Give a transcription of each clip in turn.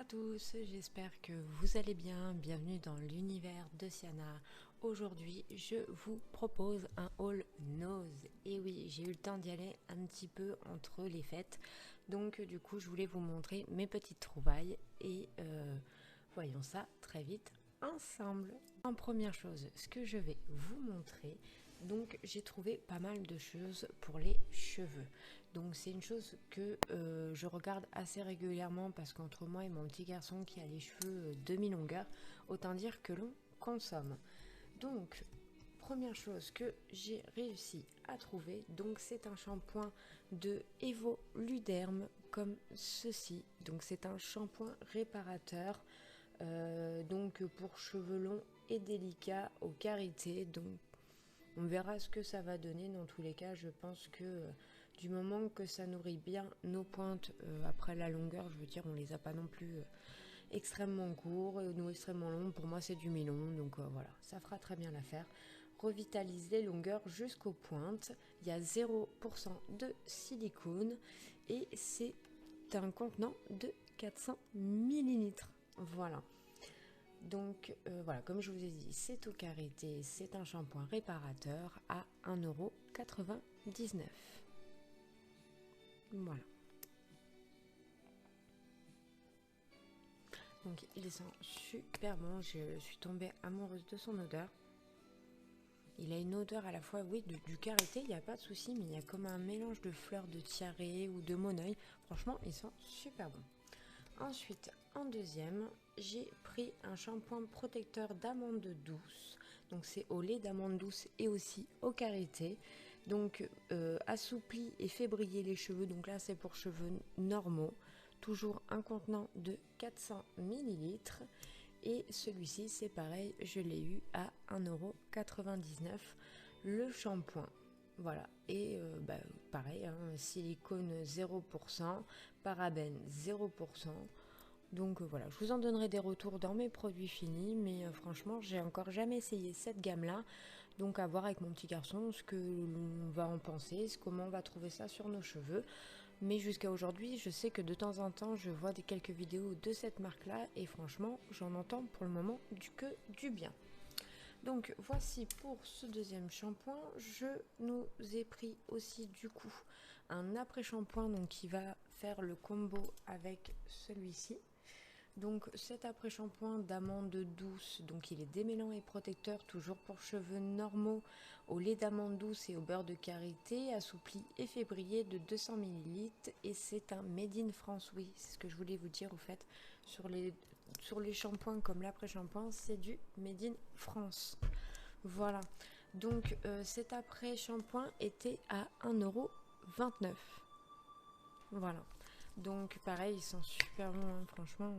tous, j'espère que vous allez bien. Bienvenue dans l'univers de Siana. Aujourd'hui, je vous propose un haul nose. Et oui, j'ai eu le temps d'y aller un petit peu entre les fêtes. Donc du coup, je voulais vous montrer mes petites trouvailles et voyons ça très vite ensemble. En première chose, ce que je vais vous montrer, donc j'ai trouvé pas mal de choses pour les cheveux. Donc c'est une chose que je regarde assez régulièrement parce qu'entre moi et mon petit garçon qui a les cheveux demi-longueur, autant dire que l'on consomme. Donc première chose que j'ai réussi à trouver, donc c'est un shampoing de Evoluderm comme ceci. Donc c'est un shampoing réparateur, donc pour cheveux longs et délicats aux carités. Donc on verra ce que ça va donner. Dans tous les cas, je pense que du moment que ça nourrit bien nos pointes, après la longueur, je veux dire, on les a pas non plus extrêmement courts ou extrêmement longs. Pour moi, c'est du mi-long, donc voilà, ça fera très bien l'affaire. Revitalise les longueurs jusqu'aux pointes. Il y a 0% de silicone et c'est un contenant de 400 millilitres. Voilà. Donc voilà, comme je vous ai dit, c'est au karité, c'est un shampoing réparateur à 1,99 €. Voilà. Donc il sent super bon, je suis tombée amoureuse de son odeur. Il a une odeur à la fois, oui, du karité, il n'y a pas de souci, mais il y a comme un mélange de fleurs de tiare ou de moneuil. Franchement, il sent super bon. Ensuite, en deuxième, j'ai pris un shampoing protecteur d'amande douce. Donc c'est au lait d'amande douce et aussi au karité. Donc assouplit et fait briller les cheveux. Donc là c'est pour cheveux normaux. Toujours un contenant de 400 millilitres. Et celui-ci c'est pareil, je l'ai eu à 1,99 €. Le shampoing. Voilà, et pareil, hein, silicone 0%, parabène 0%. Donc voilà, je vous en donnerai des retours dans mes produits finis, mais franchement, j'ai encore jamais essayé cette gamme-là. Donc à voir avec mon petit garçon ce que l'on va en penser, comment on va trouver ça sur nos cheveux. Mais jusqu'à aujourd'hui, je sais que de temps en temps, je vois quelques vidéos de cette marque-là, et franchement, j'en entends pour le moment que du bien. Donc voici pour ce deuxième shampoing. Je nous ai pris aussi du coup un après-shampoing donc qui va faire le combo avec celui-ci. Donc cet après-shampoing d'amande douce, donc il est démêlant et protecteur, toujours pour cheveux normaux, au lait d'amande douce et au beurre de karité, assoupli et fait briller de 200 ml. Et c'est un Made in France, oui, c'est ce que je voulais vous dire au fait, sur les shampoings comme l'après-shampoing, c'est du Made in France. Voilà, donc cet après-shampoing était à 1,29 €. Voilà, donc pareil, ils sont super bons, hein, franchement.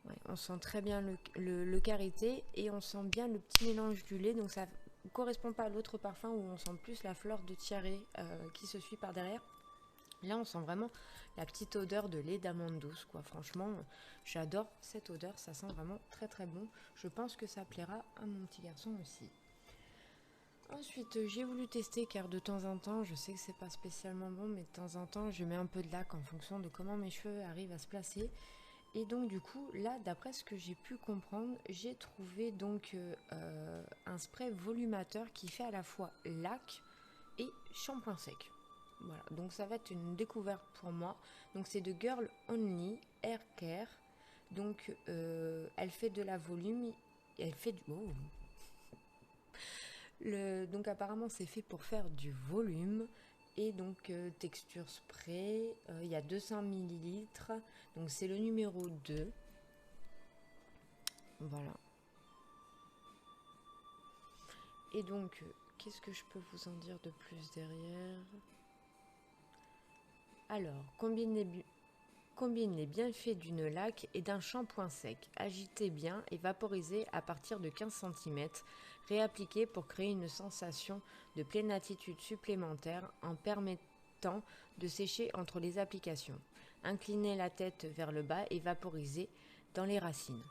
Ouais, on sent très bien le karité et on sent bien le petit mélange du lait. Donc ça ne correspond pas à l'autre parfum où on sent plus la fleur de tiare qui se suit par derrière. Là, on sent vraiment la petite odeur de lait d'amande douce, quoi. Franchement, j'adore cette odeur. Ça sent vraiment très très bon. Je pense que ça plaira à mon petit garçon aussi. Ensuite, j'ai voulu tester car de temps en temps, je sais que c'est pas spécialement bon, mais de temps en temps, je mets un peu de lac en fonction de comment mes cheveux arrivent à se placer. Et donc du coup, là, d'après ce que j'ai pu comprendre, j'ai trouvé donc un spray volumateur qui fait à la fois lac et shampoing sec. Voilà, donc ça va être une découverte pour moi. Donc c'est de Girl Only Hair Care. Donc elle fait de la volume, elle fait du... Oh. Donc apparemment c'est fait pour faire du volume. Et donc texture spray, il y a 200 millilitres, donc c'est le numéro 2. Voilà. Et donc, qu'est-ce que je peux vous en dire de plus derrière? Alors, combine les bienfaits d'une laque et d'un shampoing sec. Agitez bien et vaporisez à partir de 15 cm. Réappliquez pour créer une sensation de pleine attitude supplémentaire en permettant de sécher entre les applications. Inclinez la tête vers le bas et vaporisez dans les racines.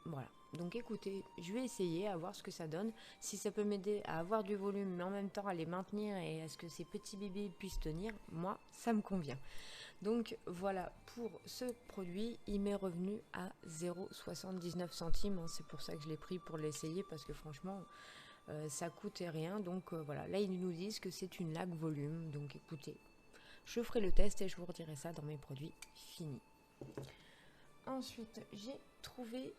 Voilà. Donc écoutez, je vais essayer à voir ce que ça donne. Si ça peut m'aider à avoir du volume, mais en même temps à les maintenir et à ce que ces petits bébés puissent tenir, moi, ça me convient. Donc voilà, pour ce produit, il m'est revenu à 0,79 centimes. C'est pour ça que je l'ai pris pour l'essayer, parce que franchement, ça coûtait rien. Donc voilà, là ils nous disent que c'est une laque volume. Donc écoutez, je ferai le test et je vous redirai ça dans mes produits finis. Ensuite, j'ai trouvé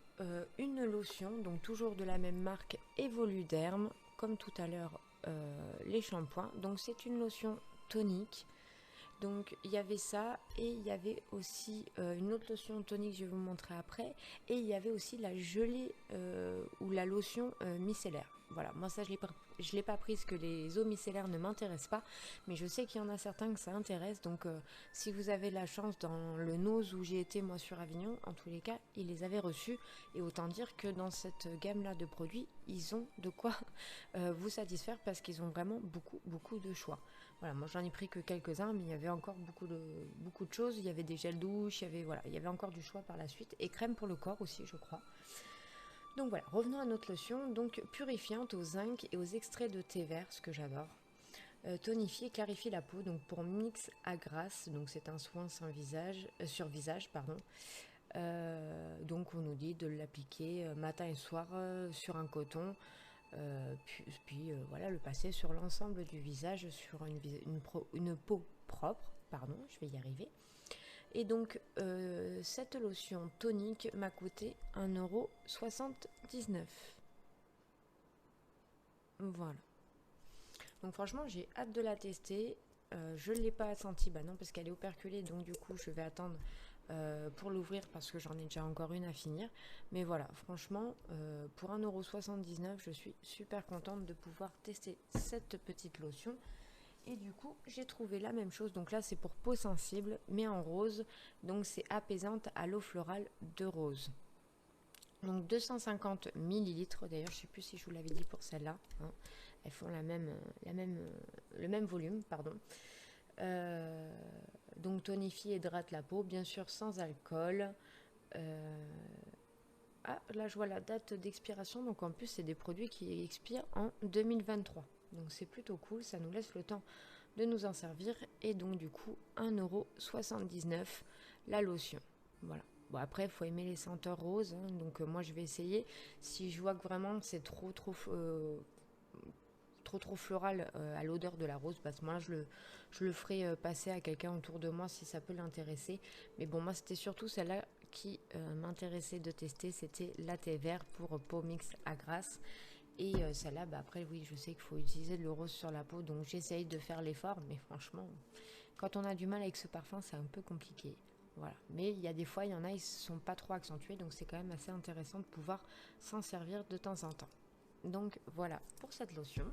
une lotion, donc toujours de la même marque, Evoluderm, comme tout à l'heure les shampoings. Donc c'est une lotion tonique. Donc il y avait ça, et il y avait aussi une autre lotion tonique, je vais vous montrer après, et il y avait aussi la gelée ou la lotion micellaire. Voilà, moi ça je l'ai pas prise, que les eaux micellaires ne m'intéressent pas, mais je sais qu'il y en a certains que ça intéresse. Donc si vous avez la chance, dans le Nose où j'ai été moi sur Avignon, en tous les cas ils les avaient reçus, et autant dire que dans cette gamme là de produits, ils ont de quoi vous satisfaire, parce qu'ils ont vraiment beaucoup de choix. Voilà, moi j'en ai pris que quelques-uns, mais il y avait encore beaucoup de choses. Il y avait des gels douche, il y avait encore du choix par la suite, et crème pour le corps aussi, je crois. Donc voilà, revenons à notre lotion, donc purifiante au zinc et aux extraits de thé vert, ce que j'adore. Tonifier, clarifie la peau, donc pour mix à grasse, donc c'est un soin sans visage, sur visage, pardon. Donc on nous dit de l'appliquer matin et soir sur un coton, puis voilà, le passer sur l'ensemble du visage, sur une peau propre, pardon, je vais y arriver. Et donc cette lotion tonique m'a coûté 1,79 €. Voilà. Donc franchement, j'ai hâte de la tester. Je ne l'ai pas sentie, bah non, parce qu'elle est operculée, donc du coup je vais attendre pour l'ouvrir, parce que j'en ai déjà encore une à finir. Mais voilà, franchement, pour 1,79 €, je suis super contente de pouvoir tester cette petite lotion. Et du coup, j'ai trouvé la même chose. Donc là, c'est pour peau sensible, mais en rose. Donc c'est apaisante à l'eau florale de rose. Donc 250 millilitres. D'ailleurs, je ne sais plus si je vous l'avais dit pour celle-là, hein. Elles font le même volume, pardon. Donc tonifie et hydrate la peau, bien sûr sans alcool. Ah, là je vois la date d'expiration, donc en plus c'est des produits qui expirent en 2023. Donc c'est plutôt cool, ça nous laisse le temps de nous en servir. Et donc du coup 1,79 € la lotion. Voilà. Bon, après il faut aimer les senteurs roses, hein, donc moi je vais essayer. Si je vois que vraiment c'est trop floral à l'odeur de la rose, parce que moi je le ferai passer à quelqu'un autour de moi si ça peut l'intéresser. Mais bon, moi c'était surtout celle-là qui m'intéressait de tester, c'était la thé vert pour peau mix à grasse. Et celle-là, bah après oui, je sais qu'il faut utiliser de l'eau rose sur la peau, donc j'essaye de faire l'effort, mais franchement, quand on a du mal avec ce parfum, c'est un peu compliqué. Voilà. Mais il y a des fois, il y en a, ils ne sont pas trop accentués, donc c'est quand même assez intéressant de pouvoir s'en servir de temps en temps. Donc voilà pour cette lotion.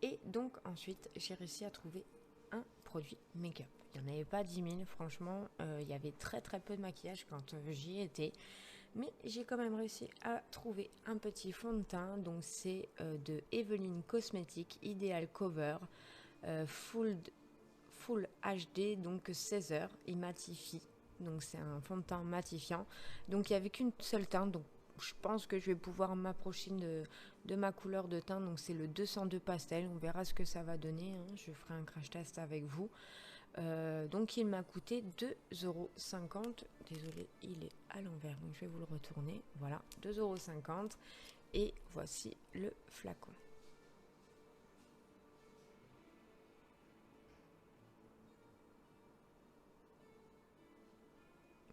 Et donc ensuite, j'ai réussi à trouver un produit make-up. Il n'y en avait pas 10 000, franchement, il y avait très peu de maquillage quand j'y étais. Mais j'ai quand même réussi à trouver un petit fond de teint. Donc c'est de Eveline Cosmetics Ideal Cover Full HD, donc 16 heures. Il matifie. Donc c'est un fond de teint matifiant. Donc il n'y avait qu'une seule teinte. Donc je pense que je vais pouvoir m'approcher de ma couleur de teint. Donc c'est le 202 pastel. On verra ce que ça va donner, hein. Je ferai un crash test avec vous. Donc il m'a coûté 2,50 €. Désolée, il est à l'envers, donc je vais vous le retourner. Voilà, 2,50 €. Et voici le flacon.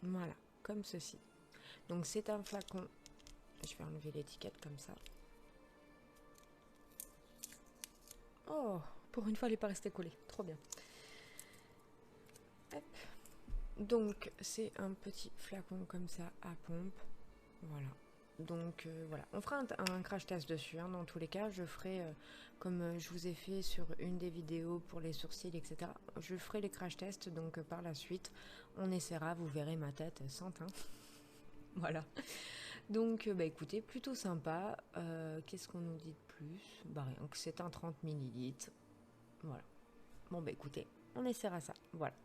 Voilà, comme ceci. Donc c'est un flacon. Je vais enlever l'étiquette comme ça. Oh, pour une fois, elle n'est pas restée collée. Trop bien. Hop. Donc c'est un petit flacon comme ça à pompe. Voilà. Donc voilà, on fera un crash test dessus, hein. Dans tous les cas, je ferai comme je vous ai fait sur une des vidéos pour les sourcils, etc. Je ferai les crash tests, donc par la suite, on essaiera, vous verrez ma tête sans teint. Voilà. Donc bah écoutez, plutôt sympa. Qu'est-ce qu'on nous dit de plus? Bah rien que c'est un 30 millilitres. Voilà. Bon bah écoutez, on essaiera ça. Voilà.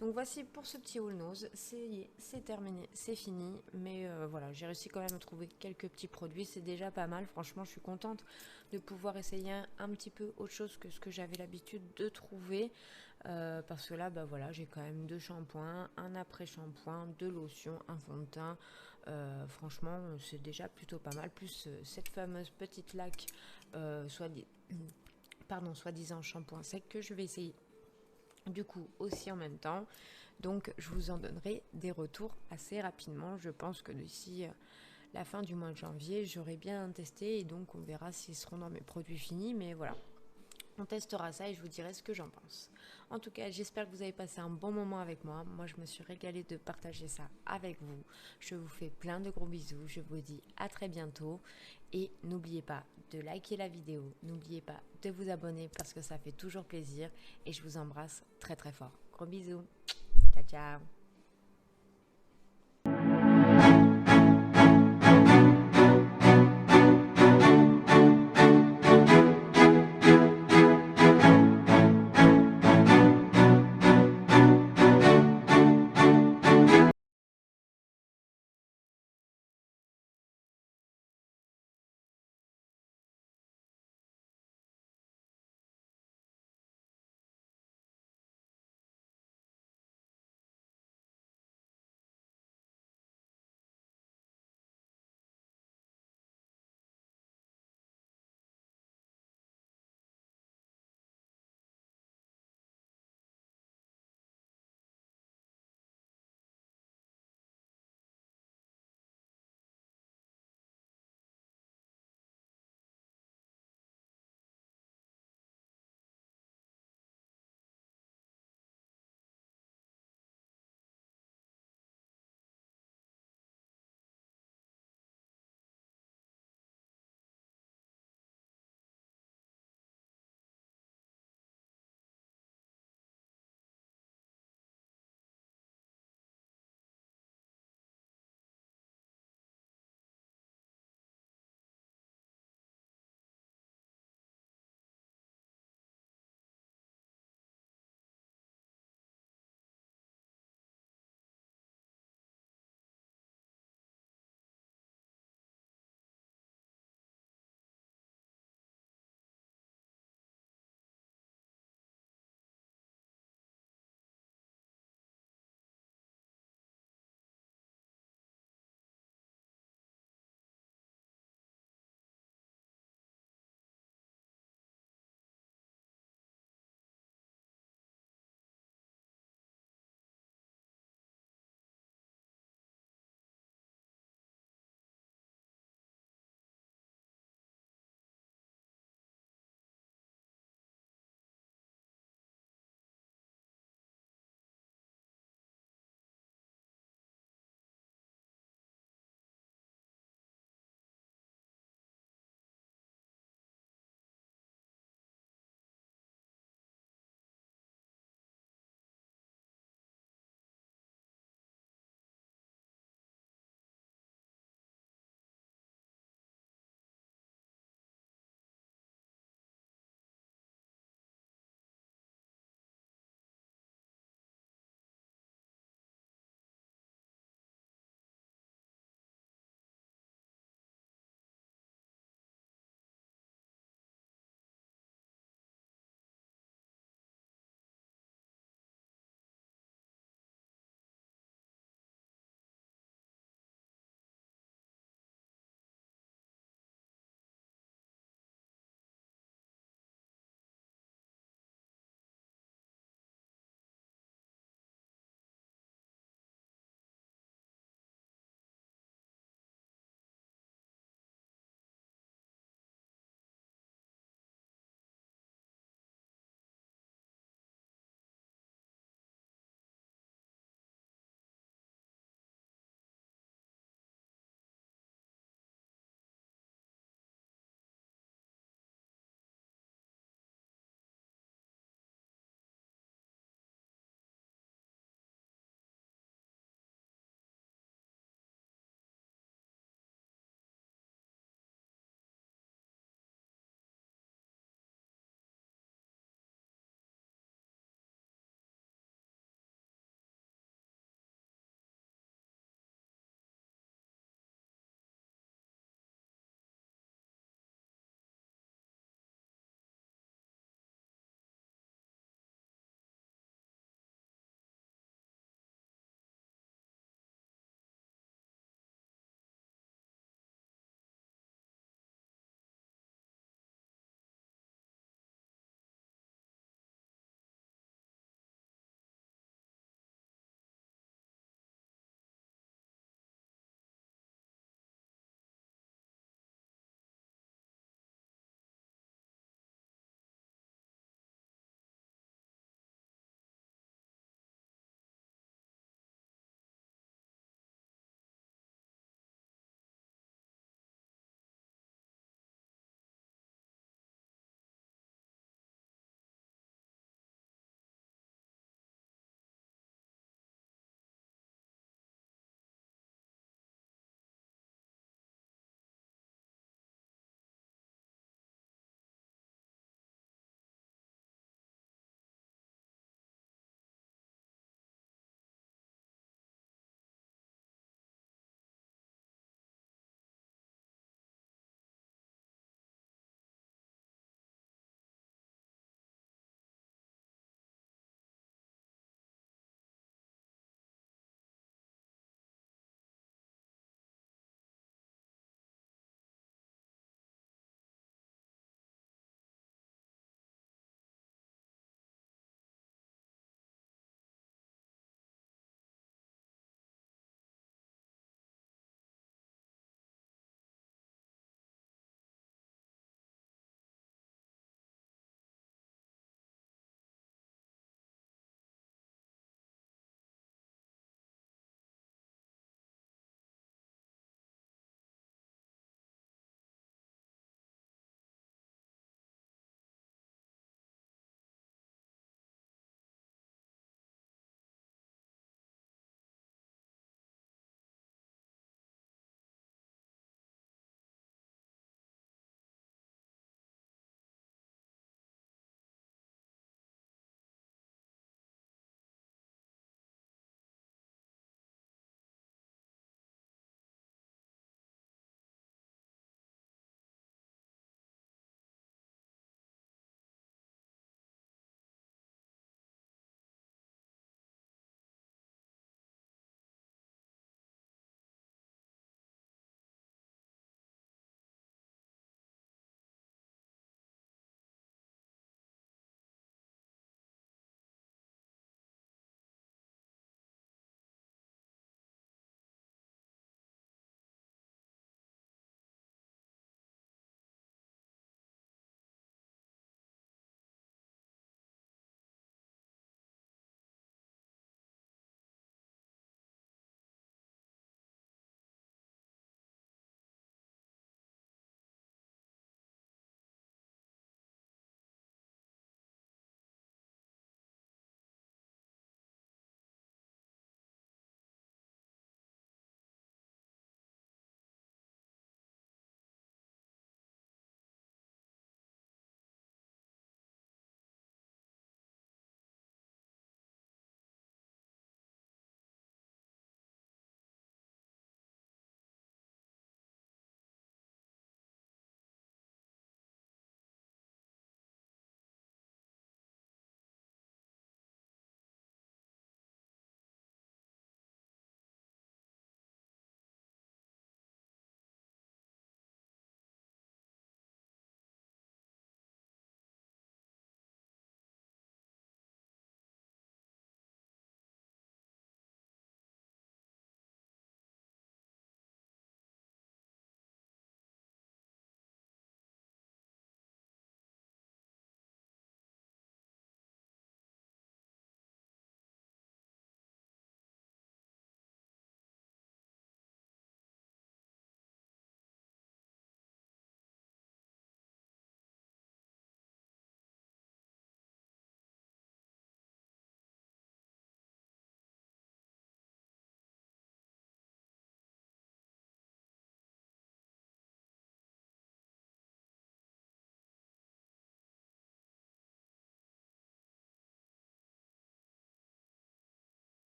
Donc voici pour ce petit haul nose, c'est terminé, c'est fini, mais voilà, j'ai réussi quand même à trouver quelques petits produits, c'est déjà pas mal, franchement je suis contente de pouvoir essayer un petit peu autre chose que ce que j'avais l'habitude de trouver, parce que là, bah voilà, j'ai quand même 2 shampoings, un après-shampoing, 2 lotions, un fond de teint, franchement c'est déjà plutôt pas mal, plus cette fameuse petite laque, soi-disant shampoing sec que je vais essayer du coup aussi en même temps, donc je vous en donnerai des retours assez rapidement. Je pense que d'ici la fin du mois de janvier j'aurai bien testé et donc on verra s'ils seront dans mes produits finis, mais voilà, on testera ça et je vous dirai ce que j'en pense. En tout cas, j'espère que vous avez passé un bon moment avec moi. Moi, je me suis régalée de partager ça avec vous. Je vous fais plein de gros bisous. Je vous dis à très bientôt. Et n'oubliez pas de liker la vidéo. N'oubliez pas de vous abonner parce que ça fait toujours plaisir. Et je vous embrasse très très fort. Gros bisous. Ciao, ciao.